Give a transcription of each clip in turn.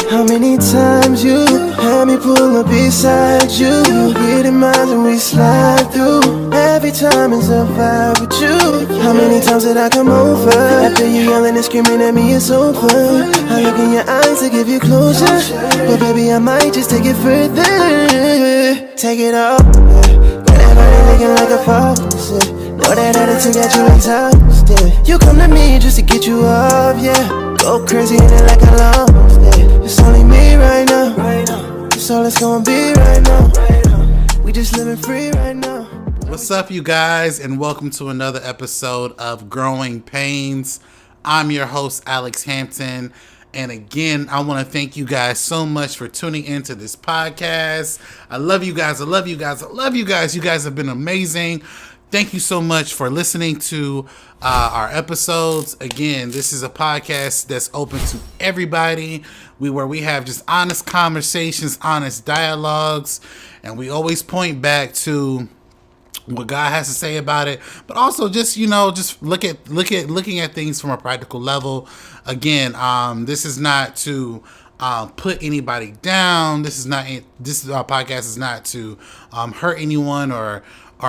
How many times you had me pull up beside you? Getting miles and we slide through. Every time it's a vibe with you. How many times did I come over? After you yelling and screaming at me, it's over. I look in your eyes to give you closure, but baby, I might just take it further. Take it up, but everybody looking like a faucet. Know that attitude got you exhausted. You come to me just to get you up, yeah. Go crazy in it like I lost it. It's only me right now. It's all it's gonna be right now. We just living free right now. What's up, you guys, and welcome to another episode of Growing Pains. I'm your host, Alex Hampton, and again, I want to thank you guys so much for tuning into this podcast. I love you guys. I love you guys. I love you guys. You guys have been amazing. Thank you so much for listening to our episodes. Again, this is a podcast that's open to everybody. Where we have just honest conversations, honest dialogues, and we always point back to what God has to say about it, but also just looking at things from a practical level. Again, this is not to put anybody down. This podcast is not to hurt anyone or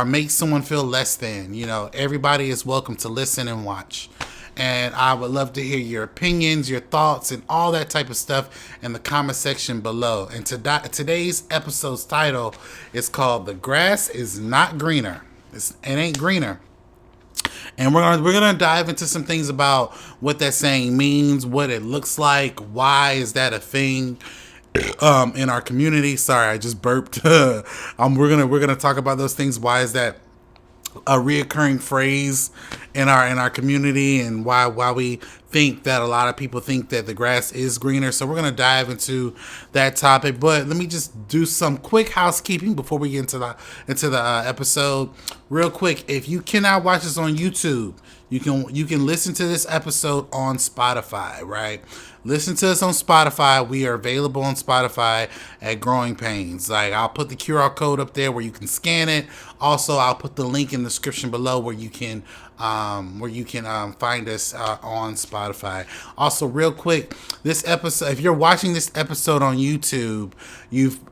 make someone feel less than. Everybody is welcome to listen and watch. And I would love to hear your opinions, your thoughts, and all that type of stuff in the comment section below. And today's episode's title is called "The Grass Is Not Greener." It ain't greener. And we're gonna dive into some things about what that saying means, what it looks like, why is that a thing in our community. Sorry, I just burped. We're gonna talk about those things. Why is that a reoccurring phrase in our community, and why we think that a lot of people think that the grass is greener. So we're going to dive into that topic, but let me just do some quick housekeeping before we get into the episode real quick. If you cannot watch this on YouTube, you can listen to this episode on Spotify, right? Listen to us on Spotify. We are available on Spotify at Growing Pains. I'll put the QR code up there where you can scan it. Also, I'll put the link in the description below where you can find us on Spotify. Also, real quick, this episode, if you're watching this episode on YouTube,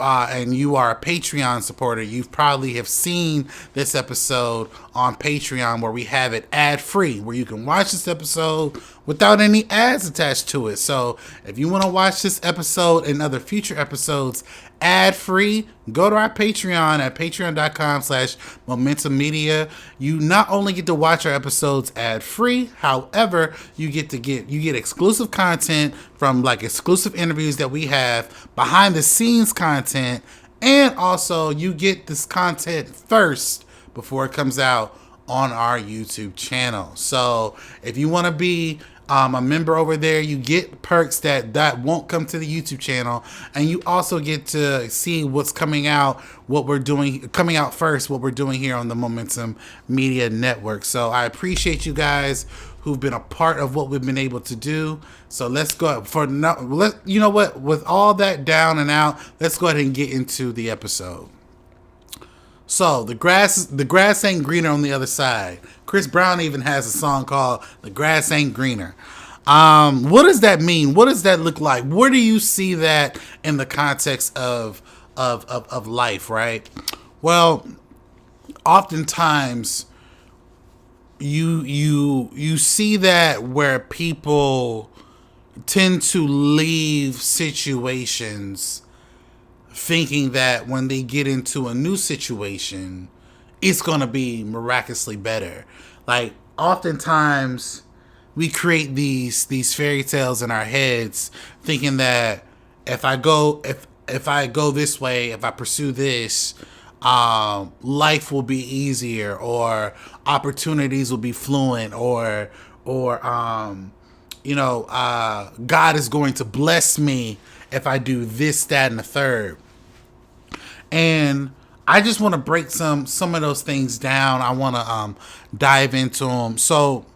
and you are a Patreon supporter, you probably have seen this episode on Patreon where we have it ad-free, where you can watch this episode without any ads attached to it. So if you want to watch this episode and other future episodes ad-free, go to our Patreon at patreon.com/Momentum Media. You not only get to watch our episodes ad-free, however, you get exclusive content from exclusive interviews that we have, behind the scenes content, and also you get this content first before it comes out on our YouTube channel. So if you want to be a member over there, you get perks that won't come to the YouTube channel, and you also get to see what's coming out first, what we're doing here on the Momentum Media Network. So I appreciate you guys who've been a part of what we've been able to do. So let's go with all that down and out, let's go ahead and get into the episode. So the grass ain't greener on the other side. Chris Brown even has a song called "The Grass Ain't Greener." What does that mean? What does that look like? Where do you see that in the context of life, right? Well, oftentimes you see that where people tend to leave situations thinking that when they get into a new situation, it's going to be miraculously better. Oftentimes we create these fairy tales in our heads thinking that if I go this way, if I pursue this, life will be easier, or opportunities will be fluent, or God is going to bless me if I do this, that, and the third. And I just want to break some of those things down. I want to dive into them. So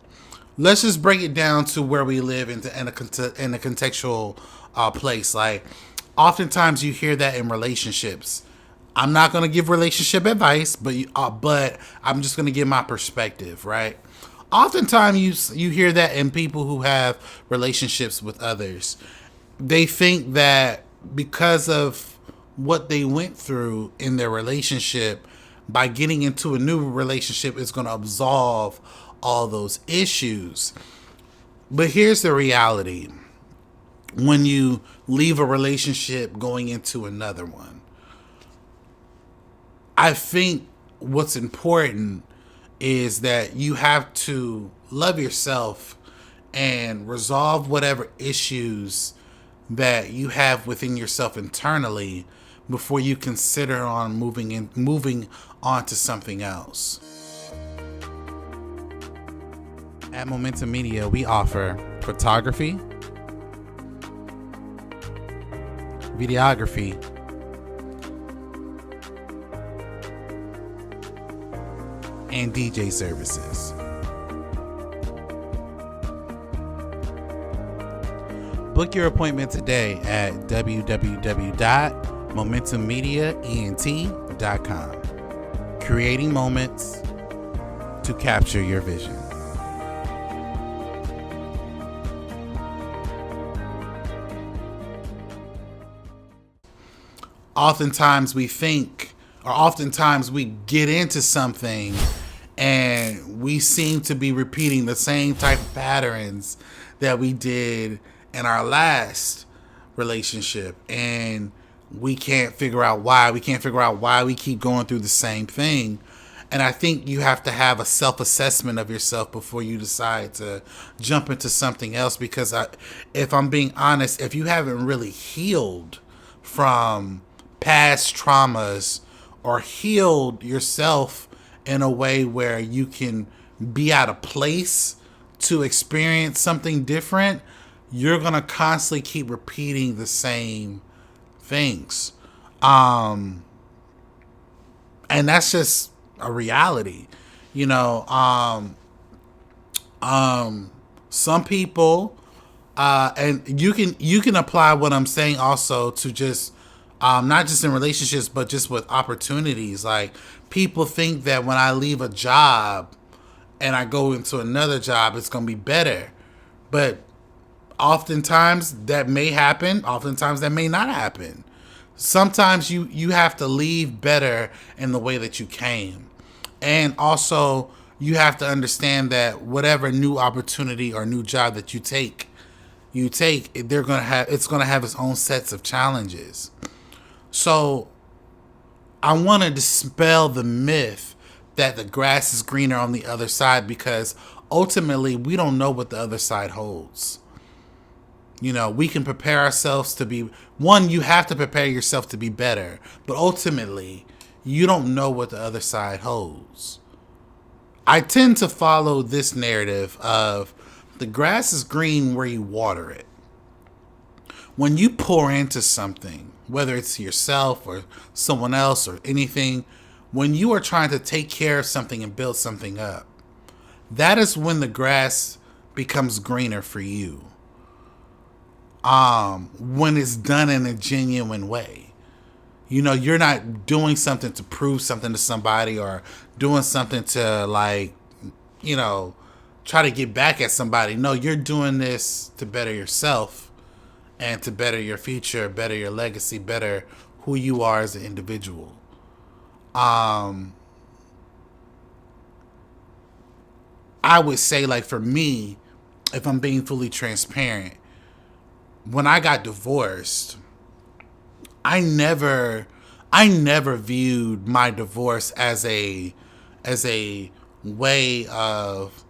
let's just break it down to where we live in a contextual place. Oftentimes you hear that in relationships. I'm not going to give relationship advice, but I'm just going to give my perspective, right? Oftentimes you hear that in people who have relationships with others. they think that because of what they went through in their relationship, by getting into a new relationship is going to absolve all those issues. But here's the reality. When you leave a relationship going into another one, I think what's important is that you have to love yourself and resolve whatever issues that you have within yourself internally before you consider on moving on to something else. At Momentum Media, we offer photography, videography, and DJ services. Book your appointment today at www.momentummediaent.com. Creating moments to capture your vision. Oftentimes we get into something and we seem to be repeating the same type of patterns that we did in our last relationship, and we can't figure out why. We can't figure out why we keep going through the same thing. And I think you have to have a self-assessment of yourself before you decide to jump into something else, because if I'm being honest, if you haven't really healed from past traumas or healed yourself in a way where you can be at a place to experience something different, you're going to constantly keep repeating the same things. And that's just a reality. Some people, and you can apply what I'm saying also to just, not just in relationships, but just with opportunities. Like, people think that when I leave a job and I go into another job, it's going to be better. But oftentimes that may happen. Oftentimes that may not happen. Sometimes you have to leave better in the way that you came. And also, you have to understand that whatever new opportunity or new job that you take, it's going to have its own sets of challenges. So I want to dispel the myth that the grass is greener on the other side, because ultimately we don't know what the other side holds. We can prepare ourselves to be, you have to prepare yourself to be better, but ultimately you don't know what the other side holds. I tend to follow this narrative of the grass is green where you water it. When you pour into something, whether it's yourself or someone else or anything, when you are trying to take care of something and build something up, that is when the grass becomes greener for you. When it's done in a genuine way. You're not doing something to prove something to somebody or doing something to try to get back at somebody. No, you're doing this to better yourself and to better your future, better your legacy, better who you are as an individual. I would say, like, for me, if I'm being fully transparent, when I got divorced, I never viewed my divorce as a way of,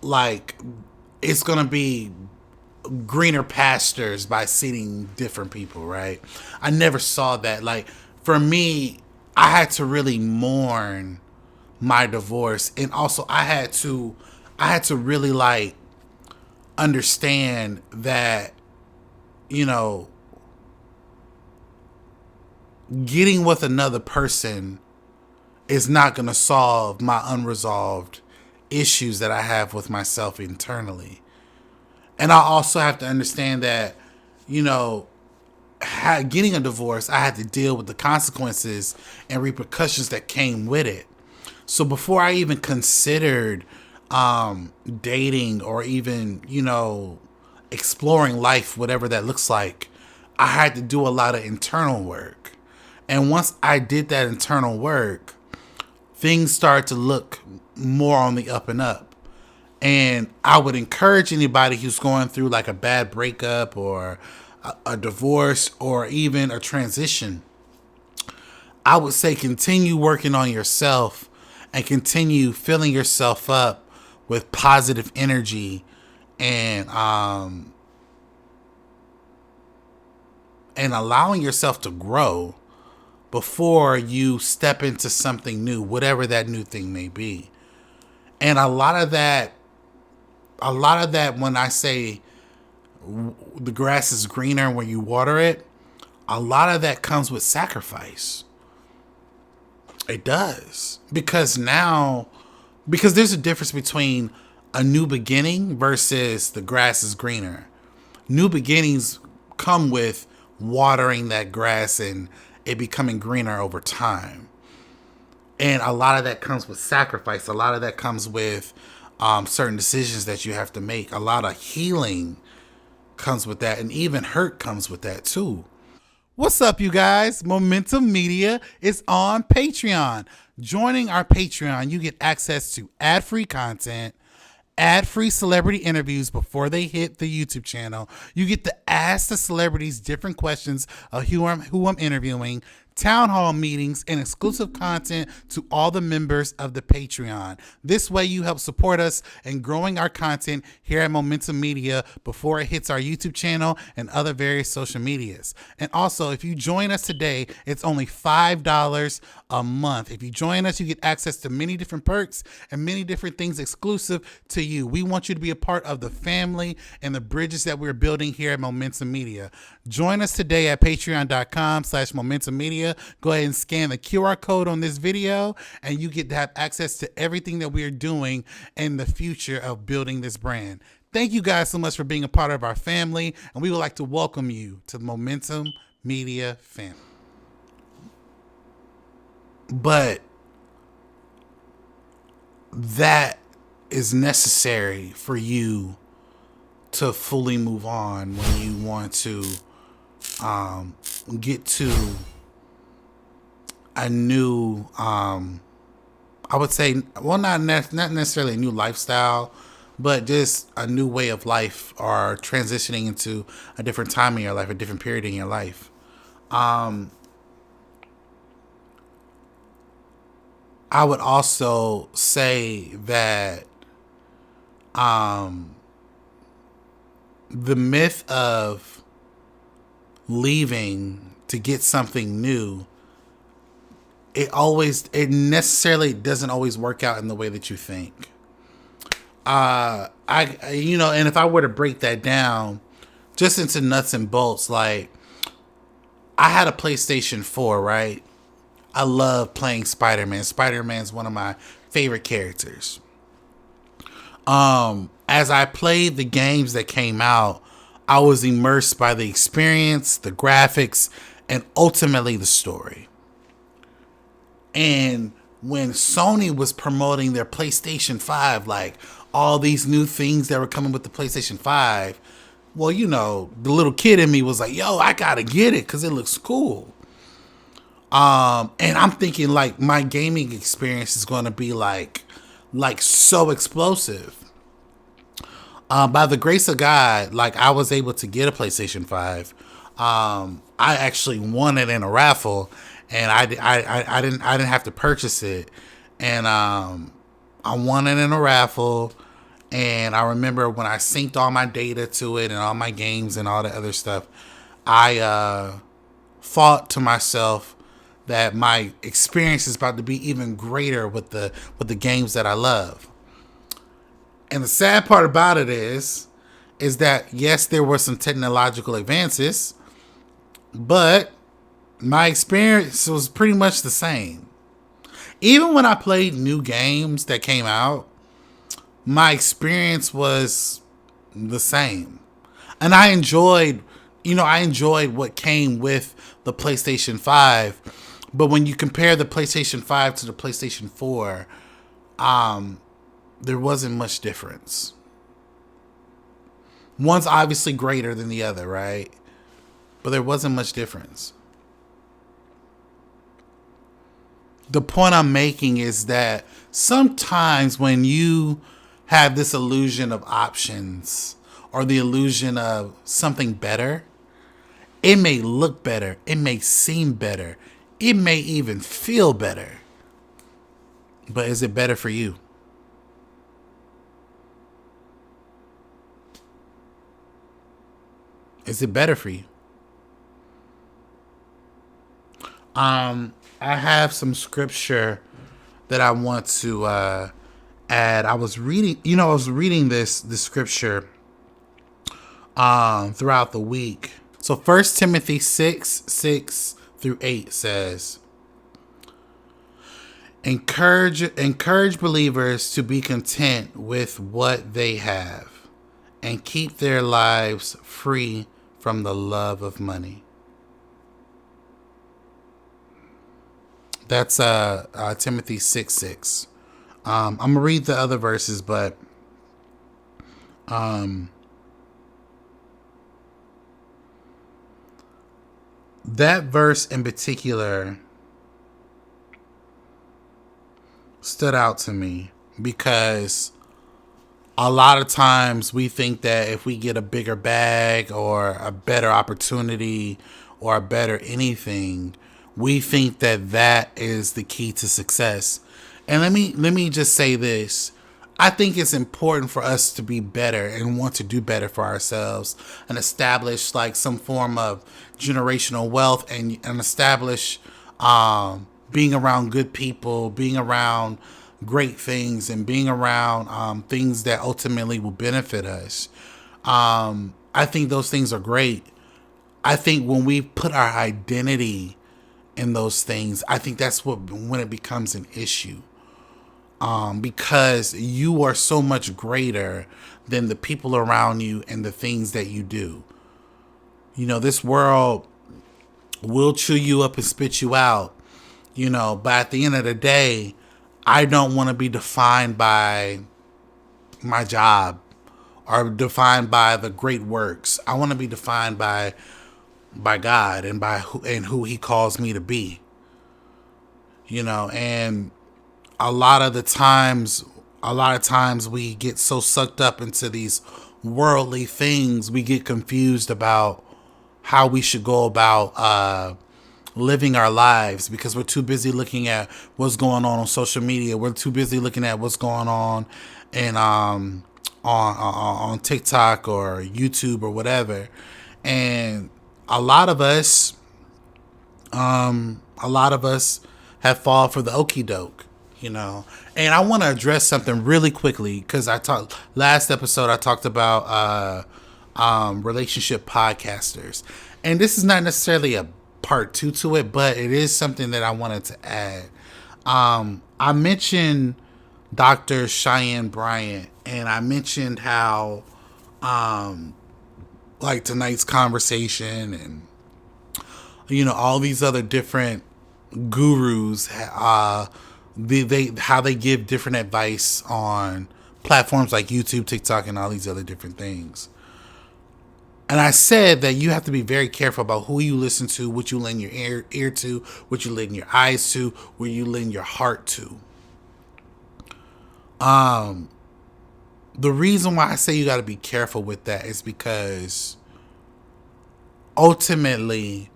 like, it's gonna be greener pastures by seeing different people, right? I never saw that. Like, for me, I had to really mourn my divorce, and also I had to really, like, understand that, getting with another person is not going to solve my unresolved issues that I have with myself internally. And I also have to understand that, getting a divorce, I had to deal with the consequences and repercussions that came with it. So before I even considered dating or even, exploring life, whatever that looks like, I had to do a lot of internal work. And once I did that internal work, things started to look more on the up and up. And I would encourage anybody who's going through like a bad breakup or a divorce or even a transition. I would say continue working on yourself and continue filling yourself up with positive energy and allowing yourself to grow before you step into something new, whatever that new thing may be. And a lot of that, when I say the grass is greener when you water it, a lot of that comes with sacrifice. It does. Because there's a difference between a new beginning versus the grass is greener. New beginnings come with watering that grass and it becoming greener over time. And a lot of that comes with sacrifice. A lot of that comes with certain decisions that you have to make. A lot of healing comes with that. And even hurt comes with that too. What's up, you guys? Momentum Media is on Patreon. Joining our Patreon, you get access to ad-free content, ad-free celebrity interviews before they hit the YouTube channel. You get to ask the celebrities different questions of who I'm interviewing, town hall meetings, and exclusive content to all the members of the Patreon. This way you help support us in growing our content here at Momentum Media before it hits our YouTube channel and other various social medias. And also, if you join us today, it's only $5 a month. If you join us, you get access to many different perks and many different things exclusive to you. We want you to be a part of the family and the bridges that we're building here at Momentum Media. Join us today at patreon.com/Momentum Media. Go ahead and scan the QR code on this video and you get to have access to everything that we are doing in the future of building this brand. Thank you guys so much for being a part of our family, and we would like to welcome you to the Momentum Media family. But that is necessary for you to fully move on when you want to get to a new, I would say, well, not necessarily a new lifestyle, but just a new way of life, or transitioning into a different time in your life, a different period in your life. I would also say that the myth of leaving to get something new, it necessarily doesn't always work out in the way that you think. And if I were to break that down just into nuts and bolts, like, I had a PlayStation 4, right? I love playing Spider-Man. Spider-Man's one of my favorite characters. As I played the games that came out, I was immersed by the experience, the graphics, and ultimately the story. And when Sony was promoting their PlayStation 5, like all these new things that were coming with the PlayStation 5, well, the little kid in me was like, yo, I gotta get it because it looks cool. And I'm thinking like my gaming experience is going to be like so explosive. By the grace of God, like, I was able to get a PlayStation 5. I actually won it in a raffle, and I didn't have to purchase it. And I won it in a raffle. And I remember when I synced all my data to it and all my games and all the other stuff, I thought to myself that my experience is about to be even greater with the games that I love. And the sad part about it is that, yes, there were some technological advances, but my experience was pretty much the same. Even when I played new games that came out, my experience was the same. And I enjoyed what came with the PlayStation 5. But when you compare the PlayStation 5 to the PlayStation 4, there wasn't much difference. One's obviously greater than the other, right? But there wasn't much difference. The point I'm making is that sometimes when you have this illusion of options or the illusion of something better, it may look better, it may seem better, it may even feel better. But is it better for you? Is it better for you? I have some scripture that I want to add. I was reading this scripture throughout the week. So 1 Timothy 6:6-8 says, encourage believers to be content with what they have and keep their lives free from the love of money. That's Timothy 6:6. I'm gonna read the other verses, but that verse in particular stood out to me because a lot of times we think that if we get a bigger bag or a better opportunity or a better anything, we think that that is the key to success. And let me just say this. I think it's important for us to be better and want to do better for ourselves and establish like some form of generational wealth and establish being around good people, being around great things, and being around things that ultimately will benefit us. I think those things are great. I think when we put our identity in those things, I think that's when it becomes an issue. Because you are so much greater than the people around you and the things that you do. You know, this world will chew you up and spit you out, but at the end of the day, I don't want to be defined by my job or defined by the great works. I want to be defined by God and by who he calls me to be. And a lot of times we get so sucked up into these worldly things, we get confused about how we should go about living our lives because we're too busy looking at what's going on social media. We're too busy looking at what's going on and on TikTok or YouTube or whatever. And a lot of us have fallen for the okie doke. And I want to address something really quickly because last episode I talked about relationship podcasters, and this is not necessarily a part 2 to it, but it is something that I wanted to add. I mentioned Dr. Cheyenne Bryant, and I mentioned how like tonight's conversation and all these other different gurus how they give different advice on platforms like YouTube, TikTok, and all these other different things. And I said that you have to be very careful about who you listen to, what you lend your ear to, what you lend your eyes to, what you lend your heart to. The reason why I say you got to be careful with that is because ultimately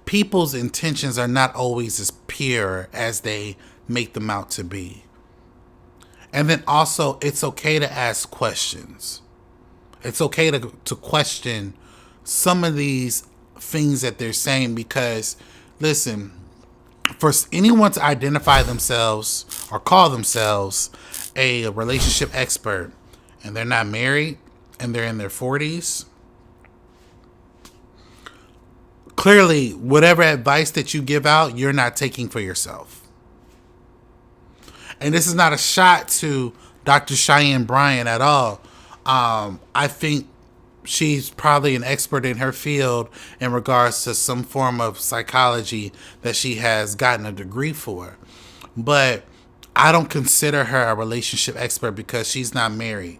people's intentions are not always as pure as they make them out to be. And then also, it's okay to ask questions. It's okay to question some of these things that they're saying because, listen, for anyone to identify themselves or call themselves a relationship expert and they're not married and they're in their 40s, clearly, whatever advice that you give out, you're not taking for yourself. And this is not a shot to Dr. Cheyenne Bryant at all. I think she's probably an expert in her field in regards to some form of psychology that she has gotten a degree for. But I don't consider her a relationship expert because she's not married.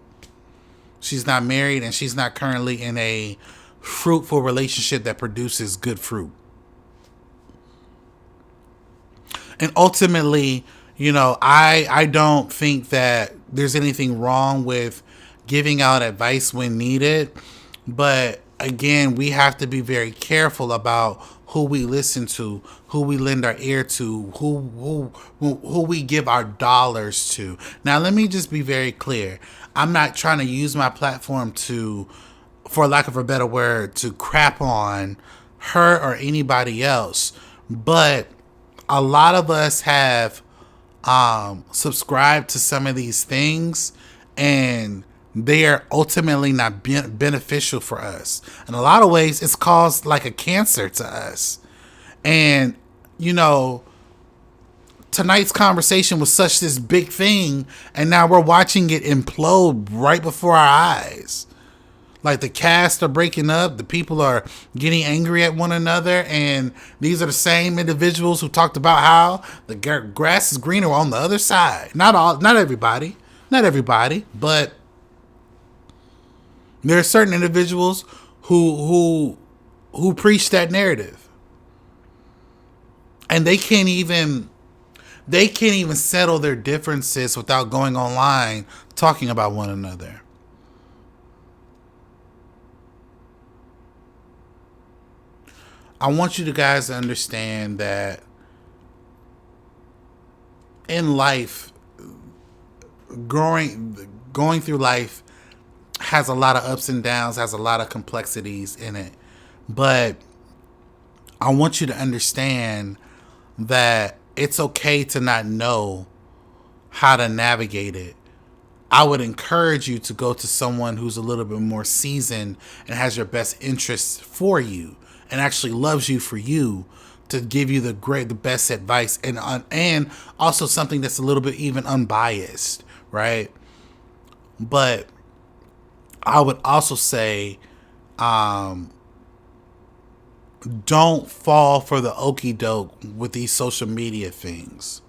She's not married, and she's not currently in a fruitful relationship that produces good fruit. And ultimately, I don't think that there's anything wrong with giving out advice when needed. But again, we have to be very careful about who we listen to, who we lend our ear to, who we give our dollars to. Now, let me just be very clear. I'm not trying to use my platform to, for lack of a better word, to crap on her or anybody else. But a lot of us have subscribed to some of these things, and they are ultimately not beneficial for us. In a lot of ways, it's caused like a cancer to us. And, tonight's conversation was such this big thing, and now we're watching it implode right before our eyes. Like, the cast are breaking up, the people are getting angry at one another, and these are the same individuals who talked about how the grass is greener on the other side. Not everybody, but there are certain individuals who preach that narrative, and they can't even settle their differences without going online talking about one another. I want you guys to understand that in life, going through life has a lot of ups and downs, has a lot of complexities in it. But I want you to understand that it's okay to not know how to navigate it. I would encourage you to go to someone who's a little bit more seasoned and has your best interests for you and actually loves you for you, to give you the best advice, and also something that's a little bit even unbiased, right? But I would also say, don't fall for the okie doke with these social media things.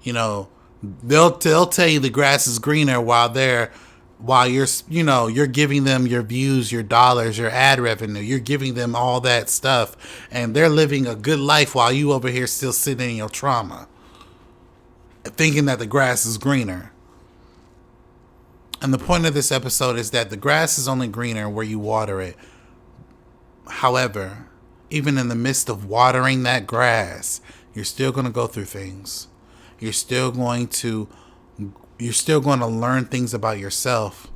They'll tell you the grass is greener while you're giving them your views, your dollars, your ad revenue. You're giving them all that stuff, and they're living a good life while you over here still sitting in your trauma, thinking that the grass is greener. And the point of this episode is that the grass is only greener where you water it. However, even in the midst of watering that grass, you're still going to go through things. You're still going to learn things about yourself.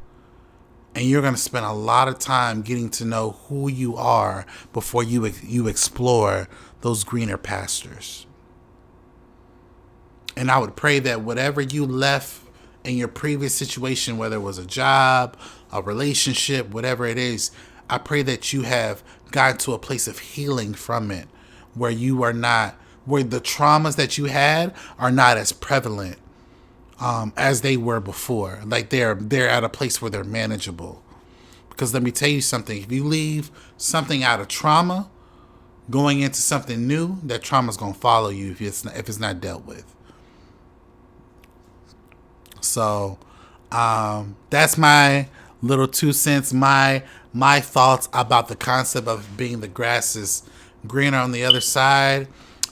And you're going to spend a lot of time getting to know who you are before you explore those greener pastures. And I would pray that whatever you left in your previous situation, whether it was a job, a relationship, whatever it is, I pray that you have gotten to a place of healing from it, where the traumas that you had are not as prevalent as they were before. Like they're at a place where they're manageable. Because let me tell you something, if you leave something out of trauma, going into something new, that trauma's gonna follow you if it's not dealt with. So that's my little 2 cents, my thoughts about the concept of being the grass is greener on the other side.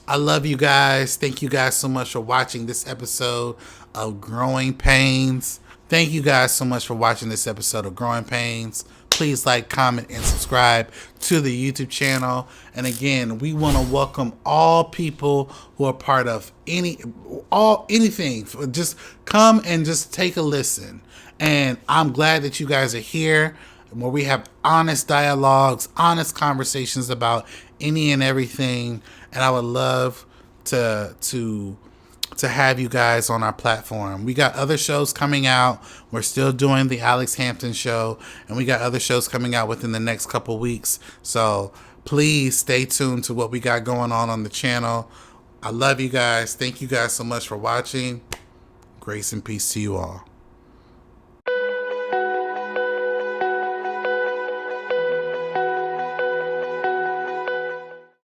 I love you guys. Thank you guys so much for watching this episode of Growing Pains. Thank you guys so much for watching this episode of Growing Pains. Please like, comment, and subscribe to the YouTube channel. And again, we want to welcome all people who are part of anything. Just come and just take a listen. And I'm glad that you guys are here, where we have honest dialogues, honest conversations about any and everything. And I would love to have you guys on our platform. We got other shows coming out. We're still doing the Alex Hampton show, and we got other shows coming out within the next couple weeks. So please stay tuned to what we got going on the channel. I love you guys. Thank you guys so much for watching. Grace and peace to you all.